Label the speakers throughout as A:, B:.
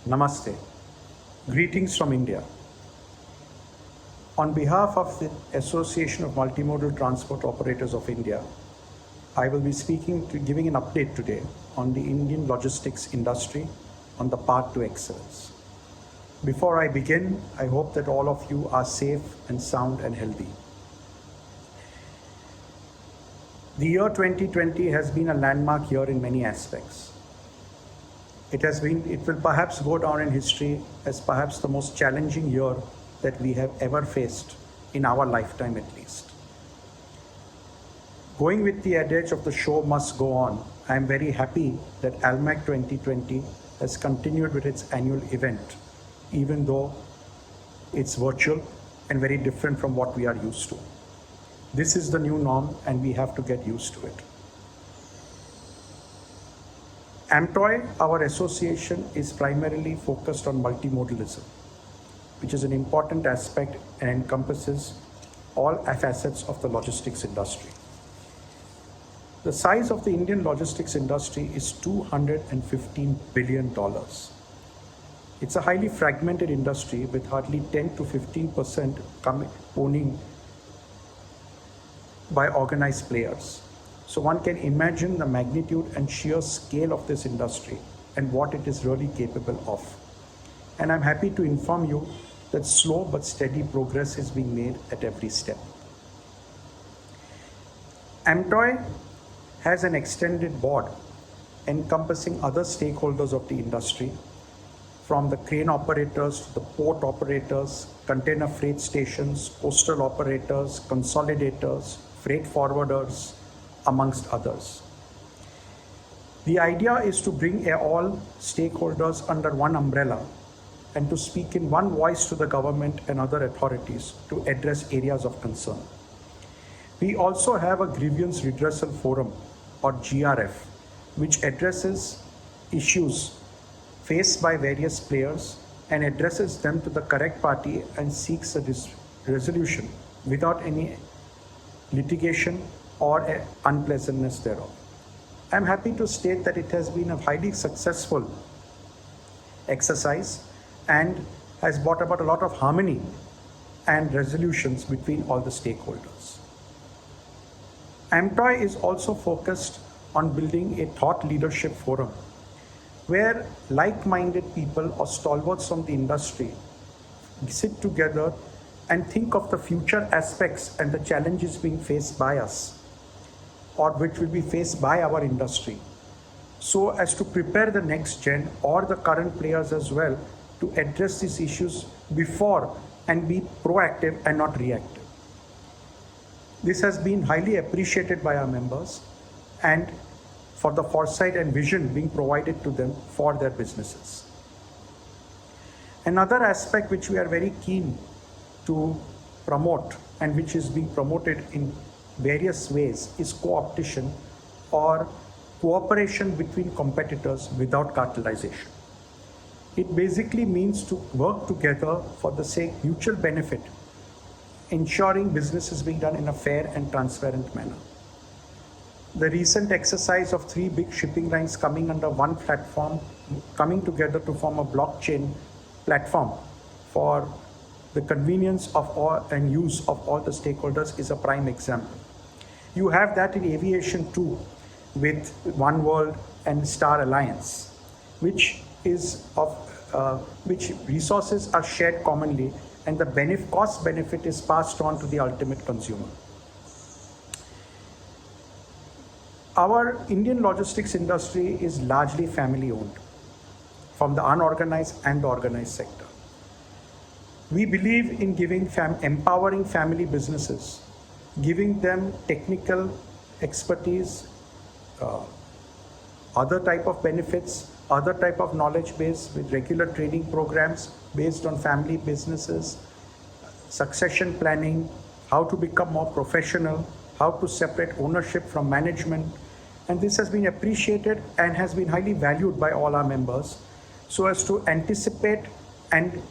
A: Namaste. Greetings from India. On behalf of the Association of Multimodal Transport Operators of India, I will be giving an update today on the Indian logistics industry on the path to excellence. Before I begin, I hope that all of you are safe and sound and healthy. The year 2020 has been a landmark year in many aspects. It will perhaps go down in history as perhaps the most challenging year that we have ever faced in our lifetime at least. Going with the adage of the show must go on, I am very happy that ALMAC 2020 has continued with its annual event, even though it's virtual and very different from what we are used to. This is the new norm and we have to get used to it. AMTROY, our association, is primarily focused on multimodalism, which is an important aspect and encompasses all facets of the logistics industry. The size of the Indian logistics industry is $215 billion. It's a highly fragmented industry with hardly 10 to 15% owning by organized players. So one can imagine the magnitude and sheer scale of this industry and what it is really capable of. And I'm happy to inform you that slow but steady progress is being made at every step. AMTROY has an extended board encompassing other stakeholders of the industry, from the crane operators to the port operators, container freight stations, postal operators, consolidators, freight forwarders, amongst others. The idea is to bring all stakeholders under one umbrella and to speak in one voice to the government and other authorities to address areas of concern. We also have a grievance redressal forum, or GRF, which addresses issues faced by various players and addresses them to the correct party and seeks a resolution without any litigation or unpleasantness thereof. I'm happy to state that it has been a highly successful exercise and has brought about a lot of harmony and resolutions between all the stakeholders. AMTROY is also focused on building a thought leadership forum where like-minded people or stalwarts from the industry sit together and think of the future aspects and the challenges being faced by us or which will be faced by our industry, so as to prepare the next gen or the current players as well to address these issues before and be proactive and not reactive. This has been highly appreciated by our members and for the foresight and vision being provided to them for their businesses. Another aspect which we are very keen to promote and which is being promoted in various ways is co-optation or cooperation between competitors without cartelization. It basically means to work together for the sake mutual benefit, ensuring business is being done in a fair and transparent manner. The recent exercise of 3 big shipping lines coming under one platform, coming together to form a blockchain platform for the convenience of all and use of all the stakeholders is a prime example. You have that in aviation too, with One World and Star Alliance, which resources are shared commonly and the cost benefit is passed on to the ultimate consumer. Our Indian logistics industry is largely family owned, from the unorganized and the organized sector. We believe in empowering family businesses, giving them technical expertise, other type of benefits, other type of knowledge base with regular training programs based on family businesses, succession planning, how to become more professional, how to separate ownership from management. And this has been appreciated and has been highly valued by all our members so as to anticipate and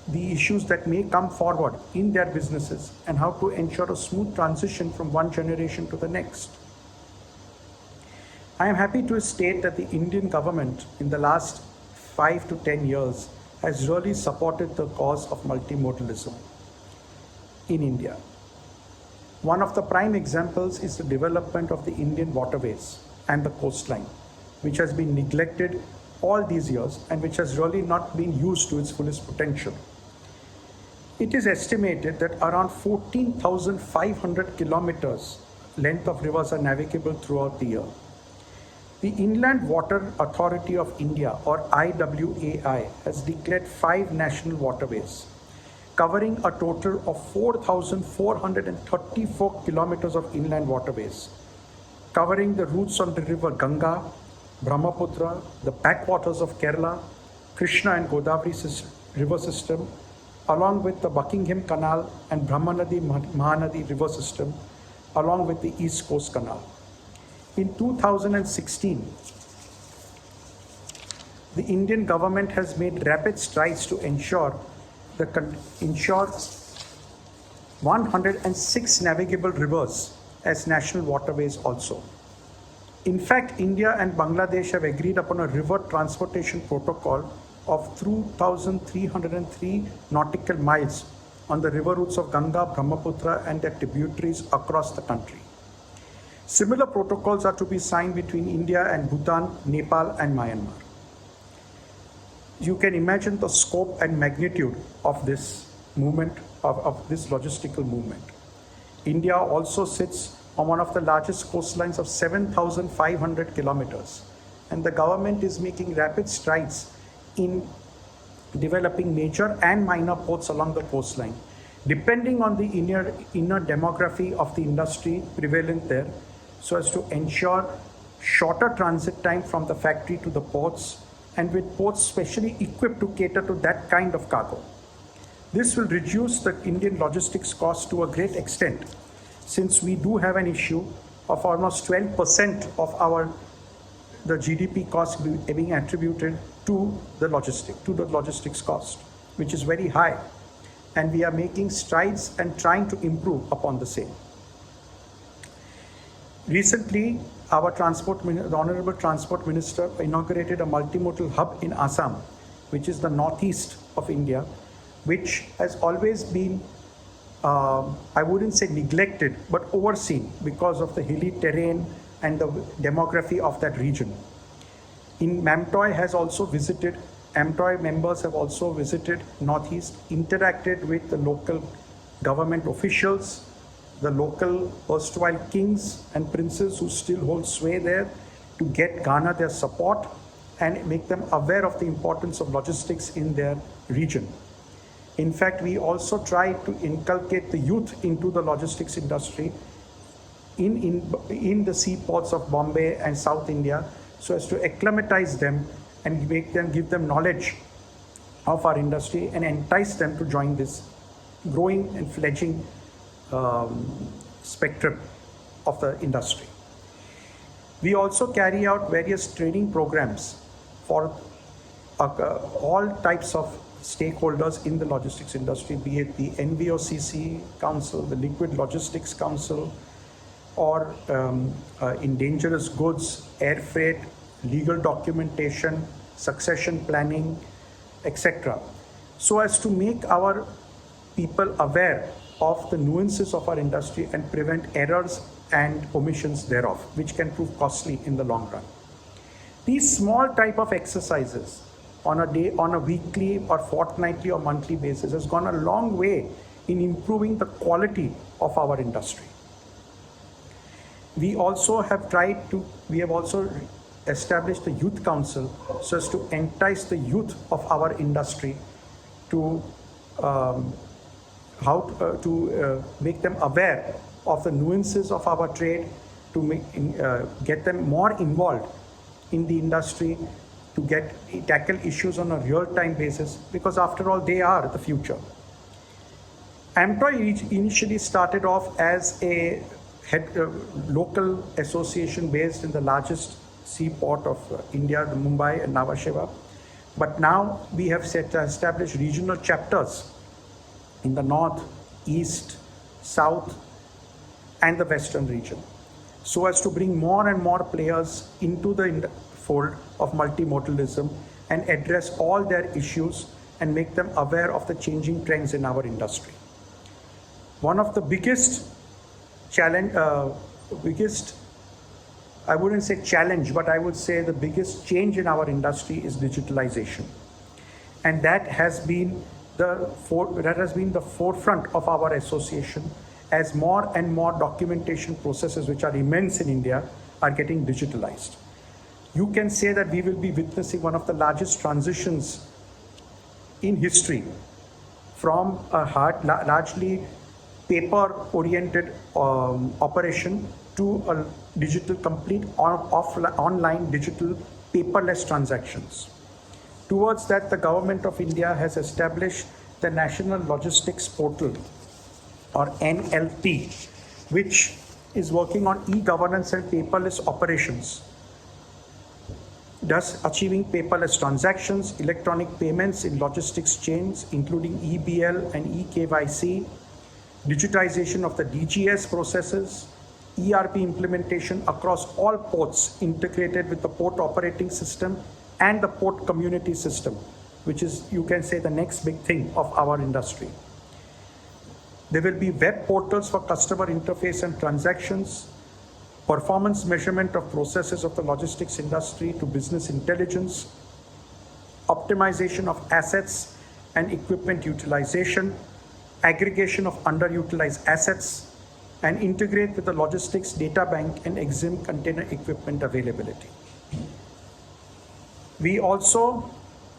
A: the issues that may come forward in their businesses and how to ensure a smooth transition from one generation to the next. I am happy to state that the Indian government in the last 5 to 10 years has really supported the cause of multimodalism in India. One of the prime examples is the development of the Indian waterways and the coastline, which has been neglected all these years and which has really not been used to its fullest potential. It is estimated that around 14,500 kilometers length of rivers are navigable throughout the year. The Inland Water Authority of India, or IWAI, has declared 5 national waterways, covering a total of 4,434 kilometers of inland waterways, covering the routes on the river Ganga, Brahmaputra, the backwaters of Kerala, Krishna and Godavari river system, along with the Buckingham Canal and Brahmanadi Mahanadi river system, along with the East Coast Canal. In 2016, the Indian government has made rapid strides to ensure 106 navigable rivers as national waterways also. In fact, India and Bangladesh have agreed upon a river transportation protocol of 2,303 nautical miles on the river routes of Ganga, Brahmaputra and their tributaries across the country. Similar protocols are to be signed between India and Bhutan, Nepal and Myanmar. You can imagine the scope and magnitude of this movement, of this logistical movement. India also sits on one of the largest coastlines of 7,500 kilometers, and the government is making rapid strides in developing major and minor ports along the coastline, depending on the inner demography of the industry prevalent there, so as to ensure shorter transit time from the factory to the ports, and with ports specially equipped to cater to that kind of cargo. This will reduce the Indian logistics cost to a great extent, since we do have an issue of almost 12% of the GDP cost being attributed to the logistics cost, which is very high, and we are making strides and trying to improve upon the same. Recently, the Honorable Transport Minister inaugurated a multimodal hub in Assam, which is the northeast of India, which has always been, I wouldn't say neglected, but overseen because of the hilly terrain and the demography of that region. Amtoy members have also visited Northeast, interacted with the local government officials, the local erstwhile kings and princes who still hold sway there, to garner their support and make them aware of the importance of logistics in their region. In fact, we also try to inculcate the youth into the logistics industry in the seaports of Bombay and South India, so as to acclimatize them and give them knowledge of our industry and entice them to join this growing and fledgling spectrum of the industry. We also carry out various training programs for all types of stakeholders in the logistics industry, be it the NVOCC Council, the Liquid Logistics Council, or in dangerous goods, air freight, legal documentation, succession planning, etc., so as to make our people aware of the nuances of our industry and prevent errors and omissions thereof, which can prove costly in the long run. These small type of exercises on a weekly or fortnightly or monthly basis has gone a long way in improving the quality of our industry. We have also established the Youth Council so as to entice the youth of our industry to make them aware of the nuances of our trade, to get them more involved in the industry, to tackle issues on a real-time basis, because after all, they are the future. Amtoy initially started off as a local association based in the largest seaport of India, the Mumbai and Nhava Sheva. But now we have established regional chapters in the north, east, south, and the western region, so as to bring more and more players into the fold of multimodalism and address all their issues and make them aware of the changing trends in our industry. One of the biggest I wouldn't say challenge, but I would say the biggest change in our industry is digitalization. And that has been the forefront of our association, as more and more documentation processes, which are immense in India, are getting digitalized. You can say that we will be witnessing one of the largest transitions in history from a largely paper-oriented operation to a digital complete online digital paperless transactions. Towards that, the Government of India has established the National Logistics Portal, or NLP, which is working on e-governance and paperless operations, thus achieving paperless transactions, electronic payments in logistics chains, including EBL and eKYC, digitization of the DGS processes, ERP implementation across all ports integrated with the port operating system and the port community system, which is, you can say, the next big thing of our industry. There will be web portals for customer interface and transactions, performance measurement of processes of the logistics industry to business intelligence, optimization of assets and equipment utilization, aggregation of underutilized assets, and integrate with the logistics data bank and EXIM container equipment availability. We also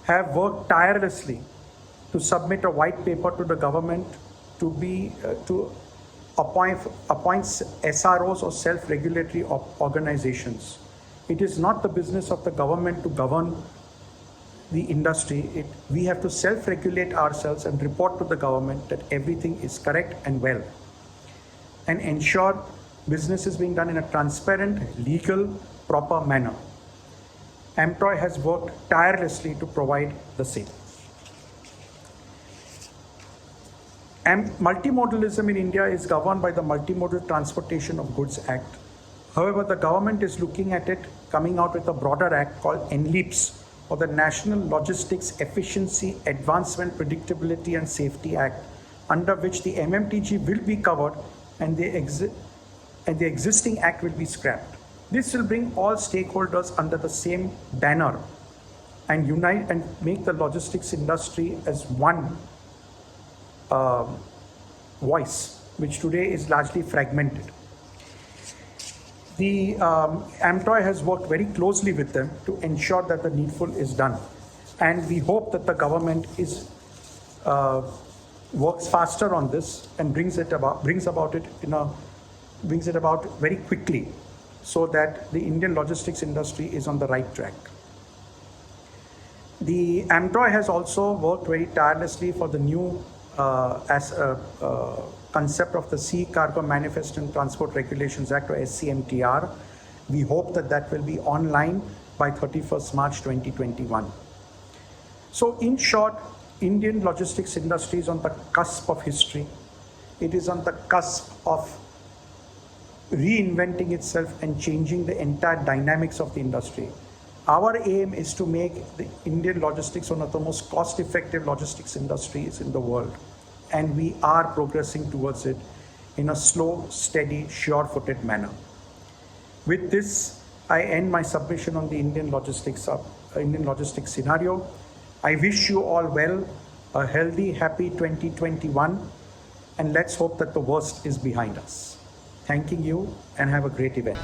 A: have worked tirelessly to submit a white paper to the government to appoint SROs, or self-regulatory organizations. It is not the business of the government to govern the industry. We have to self-regulate ourselves and report to the government that everything is correct and well, and ensure business is being done in a transparent, legal, proper manner. AMTROY has worked tirelessly to provide the same. Multimodalism in India is governed by the Multimodal Transportation of Goods Act. However, the government is looking at it, coming out with a broader act called NLEAPS, or the National Logistics Efficiency, Advancement, Predictability and Safety Act, under which the MMTG will be covered and the existing act will be scrapped. This will bring all stakeholders under the same banner and unite and make the logistics industry as one voice, which today is largely fragmented. The AMTROY has worked very closely with them to ensure that the needful is done, and we hope that the government works faster on this and brings it about very quickly, so that the Indian logistics industry is on the right track. The AMTROY has also worked very tirelessly for the new concept of the Sea Cargo Manifest and Transport Regulations Act, or SCMTR. We hope that that will be online by 31st March 2021. So in short, Indian logistics industry is on the cusp of history. It is on the cusp of reinventing itself and changing the entire dynamics of the industry. Our aim is to make the Indian logistics one of the most cost-effective logistics industries in the world. And we are progressing towards it in a slow, steady, sure-footed manner. With this, I end my submission on the Indian logistics scenario. I wish you all well, a healthy, happy 2021, and let's hope that the worst is behind us. Thanking you and have a great event.